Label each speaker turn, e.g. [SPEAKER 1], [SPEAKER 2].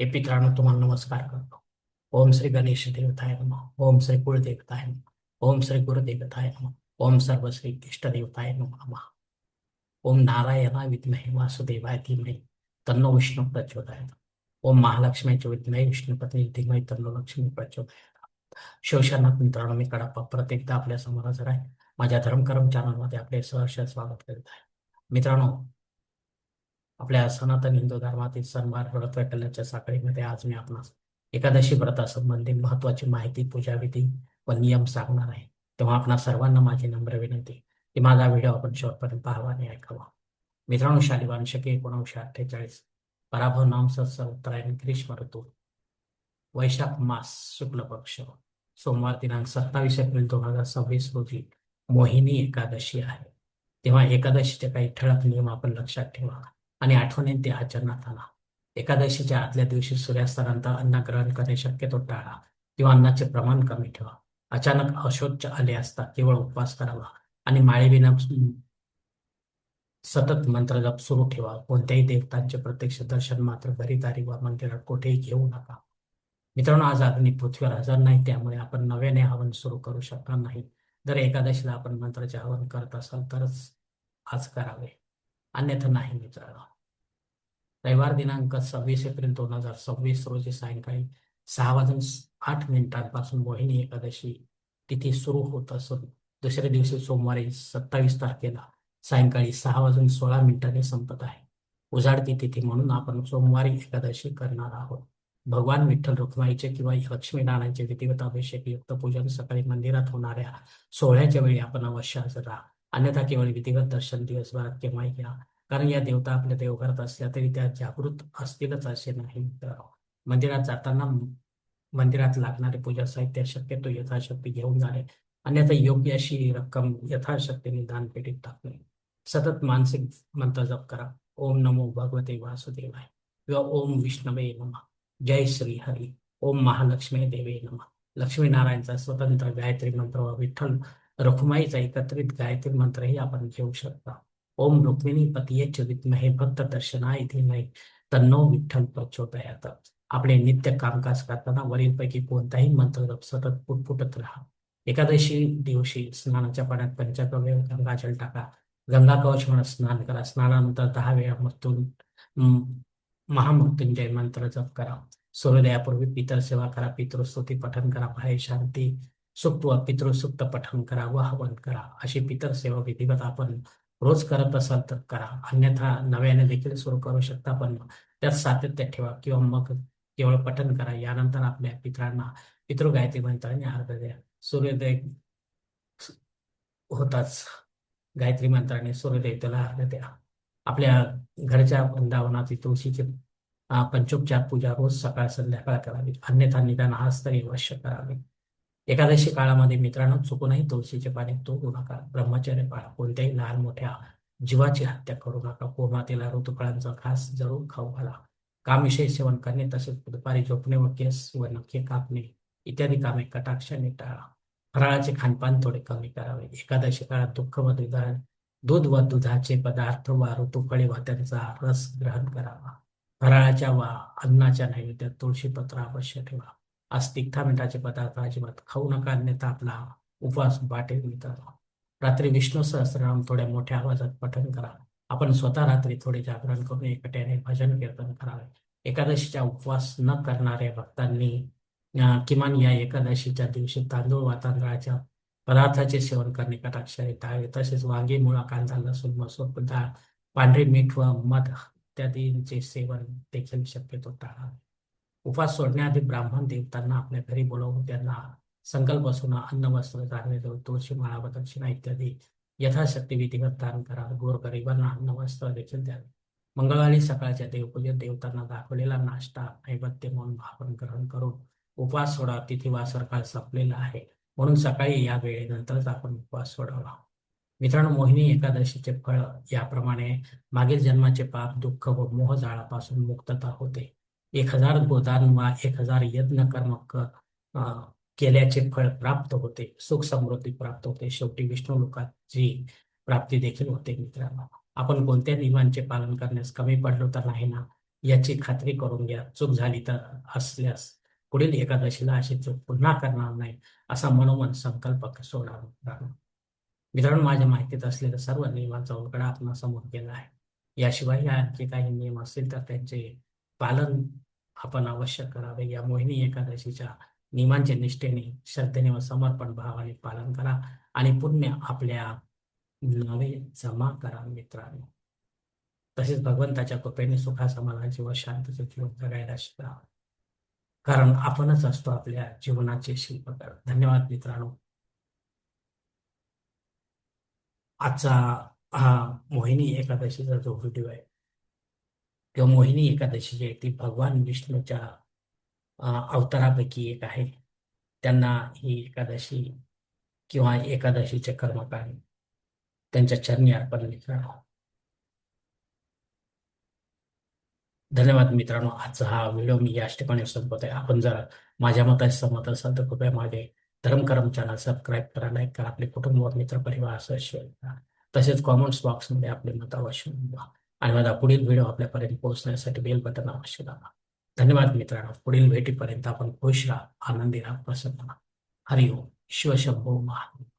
[SPEAKER 1] हे मित्रांनो तुम्हाला नमस्कार करतो. ओम श्री गणेश देवताय नमः. ओम श्री कुलदेवताय नमः. ओम श्री गुरुदेवताय नमः. ओम सर्व श्री इष्टदेवताय नमः. ओम नारायणाय विद्महे वासुदेवाय धीमहि तन्नो विष्णु प्रचोदयात्. ओम महालक्ष्मी च विद्महे विष्णुपत्नी धीमहि तन्नो लक्ष्मी प्रचोदयात्. शिवशरणात मित्रांनो, मी कडप्पा परत एकदा आपल्या समोर हजर आहे. माझ्या धर्मकरम चॅनलमध्ये आपले सहर्ष स्वागत करीत आहे. मित्रांनो, आपल्या सनातन हिंदू धर्मातील सणवार व्रत वैकल्याच्या साखळीमध्ये आज मी आपणास एकादशी व्रतासंबंधी महत्वाची माहिती, पूजाविधी व नियम सांगणार आहे. तेव्हा आपणा सर्वांना माझी नम्र विनंती की माझा व्हिडिओ आपण शेवटपर्यंत पाहावा आणि ऐकावा. मित्रांनो, शालिवान शके 1948, पराभव नाम संवत्सर उत्तरायण ग्रीष्म ऋतू, वैशाख मास शुक्ल पक्ष, सोमवार दिनांक 27 एप्रिल 2026 रोजी मोहिनी एकादशी आहे. तेव्हा एकादशीचे काही ठळक नियम आपण लक्षात ठेवा आणि आठवणीने ते आचरणात आणा. एकादशीच्या आदल्या दिवशी सूर्यास्तानंतर अन्न ग्रहण करणे शक्यतो टाळा किंवा अन्नाचे प्रमाण कमी ठेवा. अचानक अशौच आले असता केवळ उपवास करावा आणि माळेविना सतत मंत्र जप सुरू ठेवा. कोणत्याही देवतांचे प्रत्यक्ष दर्शन मात्र घरी, दारी वा मंदिरात कुठेही घेऊ नका. मित्रांनो, आज अग्नी पृथ्वीवर हजर नाही, त्यामुळे आपण नव्याने हवन सुरू करू शकणार नाही. जर एकादशीला आपण मंत्राचे हवन करत असाल तरच आज करावे, अन्यथा नाही. मित्रांनो, रविवार दिनांक 26 एप्रिल 2026 रोजी सायंकाळी 6 वाजून 8 मिनिटांपासून मोहिनी एकादशी तिथी सुरू होत असून दुसऱ्या दिवशी सोमवारी 27 तारखेला सायंकाळी 6 वाजून 16 मिनिटांनी संपत आहे. उजाडती तिथी म्हणून आपण सोमवारी एकादशी करणार आहोत. भगवान विठ्ठल रुक्माईचे किंवा लक्ष्मीनारायणचे विधिवत अभिषेक युक्त पूजन सकाळी मंदिरात होणाऱ्या सोहळ्याच्या वेळी आपण अवश्य हजर राहा, अन्यथा केवळ विधिवत दर्शन दिवसभरात केव्हाही घ्या. कारण या देवता आपल्या देवघरात असल्या तरी त्या जागृत असतीलच असे नाही. मंदिरात जाताना मंदिरात लागणारे पूजा साहित्य शक्यतो यथाशक्ती घेऊन जाणे, अन्यथा योग्य अशी रक्कम यथाशक्तीने दानपेटीत टाकणे. सतत मानसिक मंत्र जप करा. ओम नमो भगवते वासुदेवाय किंवा ओम विष्णवे नमः. जय श्री हरी. ओम महालक्ष्मी देवे नमः. लक्ष्मीनारायणचा स्वतंत्र गायत्री मंत्र व विठ्ठल रखुमाईचा एकत्रित गायत्री मंत्रही आपण घेऊ शकता. ओम रुक्मिणी पतीयेच विद्महे भक्त दर्शनाय धीमहि तन्नो विठ्ठल प्रचोदयात्. आपले नित्य कामकाज करताना वरीलपैकी कोणताही मंत्र जप सतत पुटपुटत राहा. एकादशी दिवशी स्नानाच्या पाण्यात पंचगव्य गंगाजल टाका. गंगा कवच म्हणत स्नान करा. स्नानानंतर 10 वेळा महामृत्युंजय मंत्र जप करा. सूर्योदयापूर्वी पितर सेवा करा. पितृस्तुती पठन करा. बाहेर शांती सुक्त व पितृसुक्त पठन करा व हवन करा. अशी पितर सेवा विधिवत आपण रोज करत असाल तर करा, अन्यथा नव्याने देखील सुरू करू शकता, पण त्यात सातत्य ठेवा किंवा मग केवळ पठन करा. यानंतर आपल्या पितरांना पितृगायत्री मंत्राने अर्घ्य द्या. सूर्योदय होताच गायत्री मंत्राने सूर्यदेवतेला अर्घ्य द्या. आपल्या घरच्या वृंदावनातील तुळशीची पंचोपचार पूजा रोज सकाळ संध्याकाळ करावी, अन्यथा निदान आज तरी अवश्य करावे. एकादशी काळामध्ये मित्रांनो, चुकूनही तुळशीचे पाणी तोडू नका. ब्रह्मचर्य पाळा. कोणत्याही लहान मोठ्या जीवाची हत्या करू नका. गोमातेला ऋतुफळांचा घास जरूर खाऊ घाला. कामविषयी सेवन करणे तसेच दुपारी झोपणे व केस व नखे कापणे इत्यादी कामे कटाक्षाने टाळा. फराळाचे खानपान थोडे कमी करावे. एकादशी काळात दूध व दुधाचे पदार्थ व ऋतुफळे व त्यांचा रस ग्रहण करावा. फराळाच्या व अन्नाच्या नैवेद्यात तुळशीपत्र अवश्य ठेवा. आज तिखटा मिठाचे पदार्थ अजिबात खाऊ नका, अन्यथा आपला उपवास वाटेल. मित्रांनो, रात्री विष्णू सहस्रनाम थोड्या मोठ्या आवाजात पठण करा. आपण स्वतः रात्री थोडे जागरण करून एकट्याने भजन कीर्तन करावे. एकादशीचा उपवास न करणाऱ्या भक्तांनी किमान या एकादशीच्या दिवशी तांदूळ वा तांदळाच्या पदार्थाचे सेवन करणे कटाक्षाने टाळावे. तसेच वांगी, मुळा, कांदा, लसूण, मसूर डाळ, पांढरी मीठ व मध इत्यादींचे सेवन देखील शक्यतो टाळावे. उपवास सोडण्याआधी ब्राह्मण देवतांना आपल्या घरी बोलावून त्यांना संकल्प असून अन्न, वस्त्र, धान्य, तुळशी माळा व दक्षिणा इत्यादी यथाशक्ती विधिवत दान करावे. गोरगरिबांना अन्न, वस्त्र देखील द्यावे. मंगळवारी सकाळच्या देवपूजेत देवतांना दाखवलेला नाश्ता नैवेद्य म्हणून आपण ग्रहण करून उपवास सोडा. तिथी वा सरकाळ संपलेला आहे म्हणून सकाळी या वेळेनंतरच आपण उपवास सोडावा. मित्रांनो, मोहिनी एकादशीचे फळ याप्रमाणे: मागील जन्माचे पाप, दुःख व मोहजाळापासून मुक्तता होते. 1000 गोदान वा 1000 यज्ञ कर्म केल्याचे फळ प्राप्त होते. सुख समृद्धी प्राप्त होते. शेवटी विष्णू लोकाची प्राप्ती देखील होते. मित्रांनो, आपण कोणत्या नियमांचे पालन करण्यास कमी पडलो तर नाही ना? याची खात्री करून घ्या. चूक झाली तर असल्यास पुढील एकादशीला अशी चूक पुन्हा करणार नाही असा मनोमन संकल्प सोडा मित्रांनो. मित्रांनो, माझ्या माहितीत असलेल्या सर्व नियमांचा उलगडा आपण समोर केला आहे. याशिवाय या आणखी काही नियम असतील तर त्यांचे पालन आपण अवश्य करावे. या मोहिनी एकादशीच्या नियमांचे निष्ठेने, श्रद्धेने व समर्पण भावाने पालन करा आणि पुण्य आपल्या नावे जमा करा मित्रांनो. तसेच भगवंताच्या कृपेने सुखा समाधानाची व शांततेचे जीवन जगायला शिका. कारण आपणच असतो आपल्या जीवनाचे शिल्पकार. धन्यवाद मित्रांनो. आजचा हा मोहिनी एकादशीचा जो व्हिडिओ आहे किंवा मोहिनी एकादशी जी आहे ती भगवान विष्णूच्या अवतारापैकी एक आहे. त्यांना ही एकादशी किंवा एकादशीचे कर्मकांड त्यांच्या चरणी अर्पण मित्रांनो. धन्यवाद मित्रांनो. आजचा हा व्हिडिओ मी याच ठिकाणी संपवत आहे. आपण जर माझ्या मताशी सहमत असाल तर कृपया माझे धर्मकरम चॅनल सबस्क्राईब करा, लाईक करा, आपले कुटुंब व मित्र परिवार असं शेअर करा. तसेच कॉमेंट्स बॉक्समध्ये आपले मत अवश्य नोंदवा आणि माझा पुढील व्हिडिओ आपल्यापर्यंत पोहोचण्यासाठी बेल बटन अवश्य दाबा. धन्यवाद मित्रांनो. पुढील भेटीपर्यंत आपण खुश राहा, आनंदी राहा, प्रसन्न राहा. हरिओम. शिवशंभो महादेव.